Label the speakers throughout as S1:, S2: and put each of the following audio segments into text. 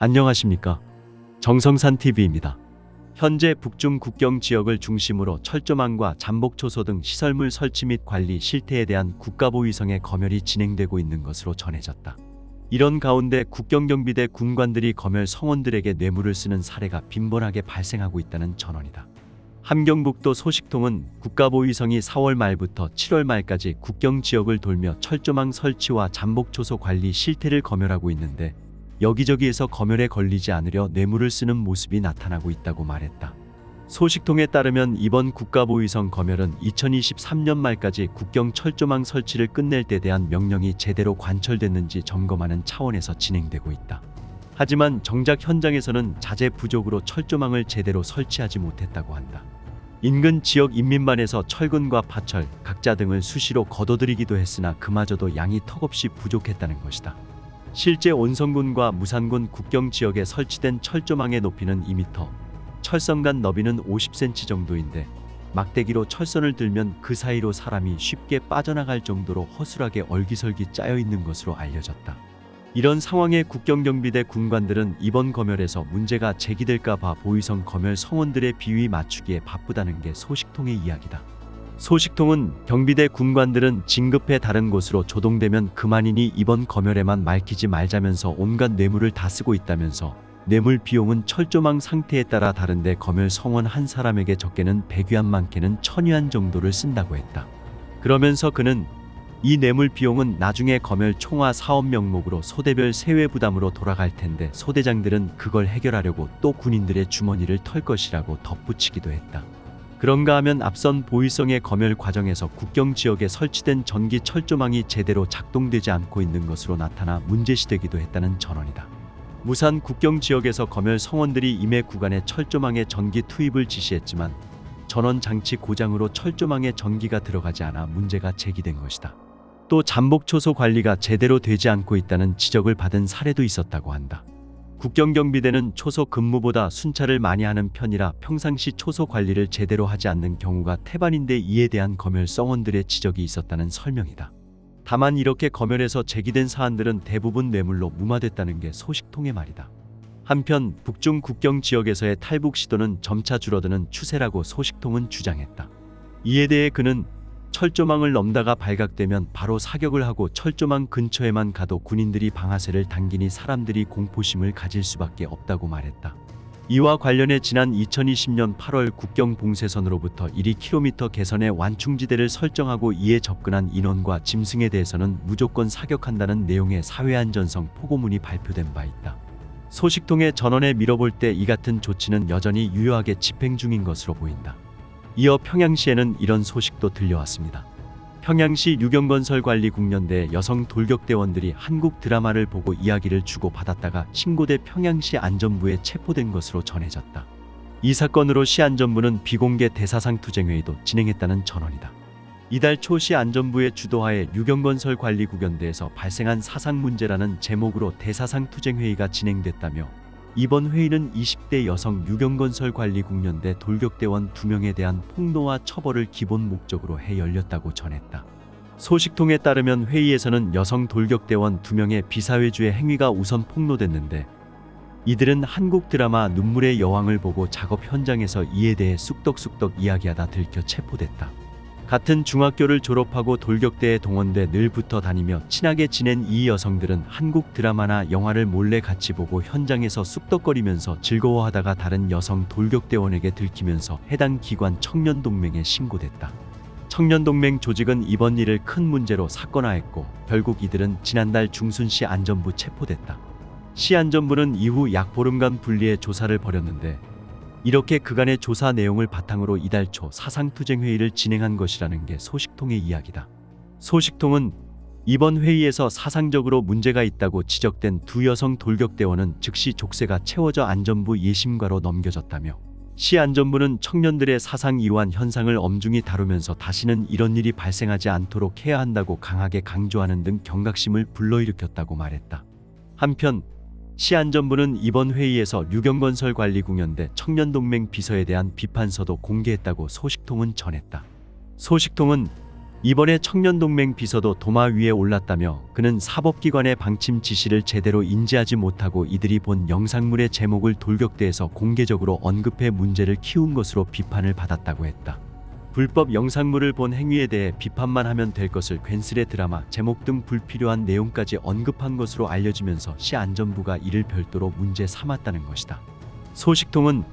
S1: 안녕하십니까? 정성산TV입니다. 현재 북중 국경 지역을 중심으로 철조망과 잠복초소 등 시설물 설치 및 관리 실태에 대한 국가보위성의 검열이 진행되고 있는 것으로 전해졌다. 이런 가운데 국경경비대 군관들이 검열 성원들에게 뇌물을 쓰는 사례가 빈번하게 발생하고 있다는 전언이다. 함경북도 소식통은 국가보위성이 4월 말부터 7월 말까지 국경 지역을 돌며 철조망 설치와 잠복초소 관리 실태를 검열하고 있는데 여기저기에서 검열에 걸리지 않으려 뇌물을 쓰는 모습이 나타나고 있다고 말했다. 소식통에 따르면 이번 국가보위성 검열은 2023년 말까지 국경 철조망 설치를 끝낼 때 대한 명령이 제대로 관철됐는지 점검하는 차원에서 진행되고 있다. 하지만 정작 현장에서는 자재 부족으로 철조망을 제대로 설치하지 못했다고 한다. 인근 지역 인민반에서 철근과 파철, 각자 등을 수시로 거둬들이기도 했으나 그마저도 양이 턱없이 부족했다는 것이다. 실제 온성군과 무산군 국경 지역에 설치된 철조망의 높이는 2m, 철선 간 너비는 50cm 정도인데 막대기로 철선을 들면 그 사이로 사람이 쉽게 빠져나갈 정도로 허술하게 얼기설기 짜여 있는 것으로 알려졌다. 이런 상황에 국경경비대 군관들은 이번 검열에서 문제가 제기될까 봐 보위성 검열 성원들의 비위 맞추기에 바쁘다는 게 소식통의 이야기다. 소식통은 경비대 군관들은 진급해 다른 곳으로 조동되면 그만이니 이번 검열에만 말키지 말자면서 온갖 뇌물을 다 쓰고 있다면서 뇌물 비용은 철조망 상태에 따라 다른데 검열 성원 한 사람에게 적게는 100위안 많게는 1000위안 정도를 쓴다고 했다. 그러면서 그는 이 뇌물 비용은 나중에 검열 총화 사업 명목으로 소대별 세외 부담으로 돌아갈 텐데 소대장들은 그걸 해결하려고 또 군인들의 주머니를 털 것이라고 덧붙이기도 했다. 그런가 하면 앞선 보위성의 검열 과정에서 국경 지역에 설치된 전기 철조망이 제대로 작동되지 않고 있는 것으로 나타나 문제시되기도 했다는 전언이다. 무산 국경 지역에서 검열 성원들이 임해 구간에 철조망의 전기 투입을 지시했지만 전원 장치 고장으로 철조망에 전기가 들어가지 않아 문제가 제기된 것이다. 또 잠복초소 관리가 제대로 되지 않고 있다는 지적을 받은 사례도 있었다고 한다. 국경경비대는 초소 근무보다 순찰을 많이 하는 편이라 평상시 초소 관리를 제대로 하지 않는 경우가 태반인데 이에 대한 검열 성원들의 지적이 있었다는 설명이다. 다만 이렇게 검열에서 제기된 사안들은 대부분 뇌물로 무마됐다는 게 소식통의 말이다. 한편 북중 국경 지역에서의 탈북 시도는 점차 줄어드는 추세라고 소식통은 주장했다. 이에 대해 그는 철조망을 넘다가 발각되면 바로 사격을 하고 철조망 근처에만 가도 군인들이 방아쇠를 당기니 사람들이 공포심을 가질 수밖에 없다고 말했다. 이와 관련해 지난 2020년 8월 국경 봉쇄선으로부터 1km 개선의 완충지대를 설정하고 이에 접근한 인원과 짐승에 대해서는 무조건 사격한다는 내용의 사회안전성 포고문이 발표된 바 있다. 소식통의 전원에 밀어볼 때 이 같은 조치는 여전히 유효하게 집행 중인 것으로 보인다. 이어 평양시에는 이런 소식도 들려왔습니다. 평양시 유경건설관리국련대 여성 돌격대원들이 한국 드라마를 보고 이야기를 주고받았다가 신고돼 평양시 안전부에 체포된 것으로 전해졌다. 이 사건으로 시안전부는 비공개 대사상투쟁회의도 진행했다는 전언이다. 이달 초 시안전부의 주도하에 유경건설관리국련대에서 발생한 사상 문제라는 제목으로 대사상투쟁회의가 진행됐다며 이번 회의는 20대 여성 유경건설관리국련대 돌격대원 2명에 대한 폭로와 처벌을 기본 목적으로 해 열렸다고 전했다. 소식통에 따르면 회의에서는 여성 돌격대원 2명의 비사회주의 행위가 우선 폭로됐는데 이들은 한국 드라마 눈물의 여왕을 보고 작업 현장에서 이에 대해 쑥덕쑥덕 이야기하다 들켜 체포됐다. 같은 중학교를 졸업하고 돌격대에 동원돼 늘 붙어 다니며 친하게 지낸 이 여성들은 한국 드라마나 영화를 몰래 같이 보고 현장에서 쑥덕거리면서 즐거워하다가 다른 여성 돌격대원에게 들키면서 해당 기관 청년동맹에 신고됐다. 청년동맹 조직은 이번 일을 큰 문제로 사건화했고 결국 이들은 지난달 중순시 안전부 체포됐다. 시 안전부는 이후 약 보름간 분리해 조사를 벌였는데 이렇게 그간의 조사 내용을 바탕으로 이달 초 사상투쟁회의를 진행한 것이라는 게 소식통의 이야기다. 소식통은 이번 회의에서 사상적으로 문제가 있다고 지적된 두 여성 돌격대원은 즉시 족쇄가 채워져 안전부 예심과로 넘겨졌다며 시 안전부는 청년들의 사상 이완 현상을 엄중히 다루면서 다시는 이런 일이 발생하지 않도록 해야 한다고 강하게 강조하는 등 경각심을 불러일으켰다고 말했다. 한편 시안전부는 이번 회의에서 유경건설관리국련대 청년동맹 비서에 대한 비판서도 공개했다고 소식통은 전했다. 소식통은 이번에 청년동맹 비서도 도마 위에 올랐다며 그는 사법기관의 방침 지시를 제대로 인지하지 못하고 이들이 본 영상물의 제목을 돌격대에서 공개적으로 언급해 문제를 키운 것으로 비판을 받았다고 했다. 불법 영상물을 본 행위에 대해 비판만 하면 될 것을 괜스레 드라마 제목 등 불필요한 내용까지 언급한 것으로 알려지면서 시 안전부가 이를 별도로 문제 삼았다는 것이다. 소식통은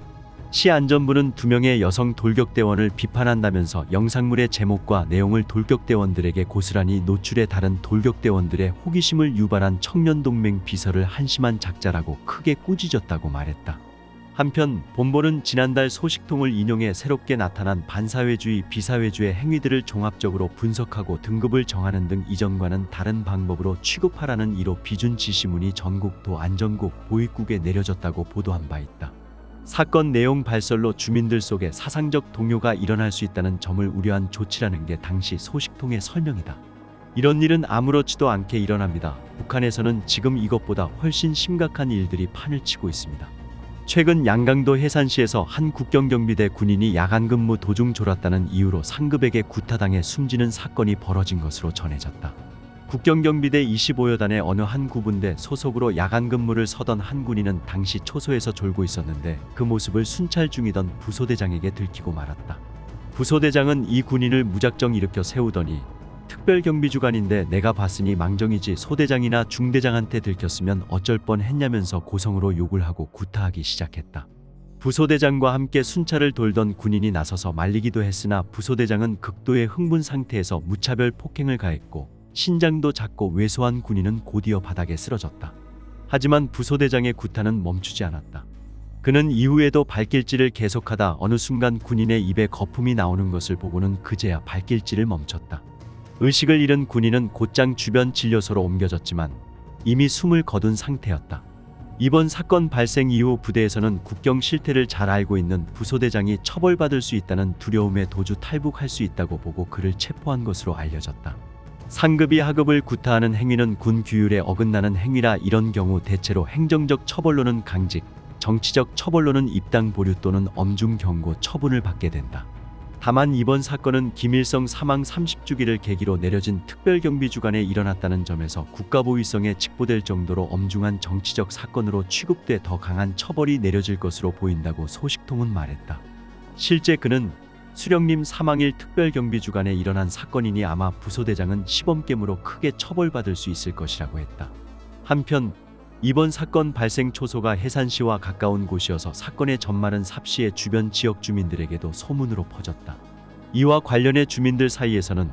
S1: 시 안전부는 2명의 여성 돌격대원을 비판한다면서 영상물의 제목과 내용을 돌격대원들에게 고스란히 노출해 다른 돌격대원들의 호기심을 유발한 청년동맹 비서를 한심한 작자라고 크게 꾸짖었다고 말했다. 한편 본보는 지난달 소식통을 인용해 새롭게 나타난 반사회주의, 비사회주의 행위들을 종합적으로 분석하고 등급을 정하는 등 이전과는 다른 방법으로 취급하라는 이로 비준 지시문이 전국 도안전국 보위국에 내려졌다고 보도한 바 있다. 사건 내용 발설로 주민들 속에 사상적 동요가 일어날 수 있다는 점을 우려한 조치라는 게 당시 소식통의 설명이다. 이런 일은 아무렇지도 않게 일어납니다. 북한에서는 지금 이것보다 훨씬 심각한 일들이 판을 치고 있습니다. 최근 양강도 해산시에서 한 국경경비대 군인이 야간 근무 도중 졸았다는 이유로 상급에게 구타당해 숨지는 사건이 벌어진 것으로 전해졌다. 국경경비대 25여단의 어느 한 구분대 소속으로 야간 근무를 서던 한 군인은 당시 초소에서 졸고 있었는데 그 모습을 순찰 중이던 부소대장에게 들키고 말았다. 부소대장은 이 군인을 무작정 일으켜 세우더니 특별경비주간인데 내가 봤으니 망정이지 소대장이나 중대장한테 들켰으면 어쩔 뻔했냐면서 고성으로 욕을 하고 구타하기 시작했다. 부소대장과 함께 순찰을 돌던 군인이 나서서 말리기도 했으나 부소대장은 극도의 흥분 상태에서 무차별 폭행을 가했고 신장도 작고 왜소한 군인은 곧이어 바닥에 쓰러졌다. 하지만 부소대장의 구타는 멈추지 않았다. 그는 이후에도 발길질을 계속하다 어느 순간 군인의 입에 거품이 나오는 것을 보고는 그제야 발길질을 멈췄다. 의식을 잃은 군인은 곧장 주변 진료소로 옮겨졌지만 이미 숨을 거둔 상태였다. 이번 사건 발생 이후 부대에서는 국경 실태를 잘 알고 있는 부소대장이 처벌받을 수 있다는 두려움에 도주 탈북할 수 있다고 보고 그를 체포한 것으로 알려졌다. 상급이 하급을 구타하는 행위는 군 규율에 어긋나는 행위라 이런 경우 대체로 행정적 처벌로는 강직, 정치적 처벌로는 입당 보류 또는 엄중 경고 처분을 받게 된다. 다만 이번 사건은 김일성 사망 30주기를 계기로 내려진 특별경비주간에 일어났다는 점에서 국가보위성에 직보될 정도로 엄중한 정치적 사건으로 취급돼 더 강한 처벌이 내려질 것으로 보인다고 소식통은 말했다. 실제 그는 수령님 사망일 특별경비주간에 일어난 사건이니 아마 부소대장은 시범겜으로 크게 처벌받을 수 있을 것이라고 했다. 한편 이번 사건 발생 초소가 해산시와 가까운 곳이어서 사건의 전말은 삽시의 주변 지역 주민들에게도 소문으로 퍼졌다. 이와 관련해 주민들 사이에서는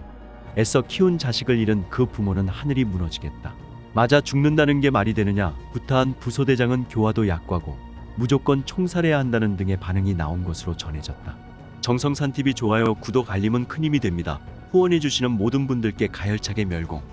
S1: 애써 키운 자식을 잃은 그 부모는 하늘이 무너지겠다. 맞아 죽는다는 게 말이 되느냐. 구타한 부소대장은 교화도 약과고 무조건 총살해야 한다는 등의 반응이 나온 것으로 전해졌다. 정성산TV 좋아요, 구독, 알림은 큰 힘이 됩니다. 후원해주시는 모든 분들께 가열차게 멸공.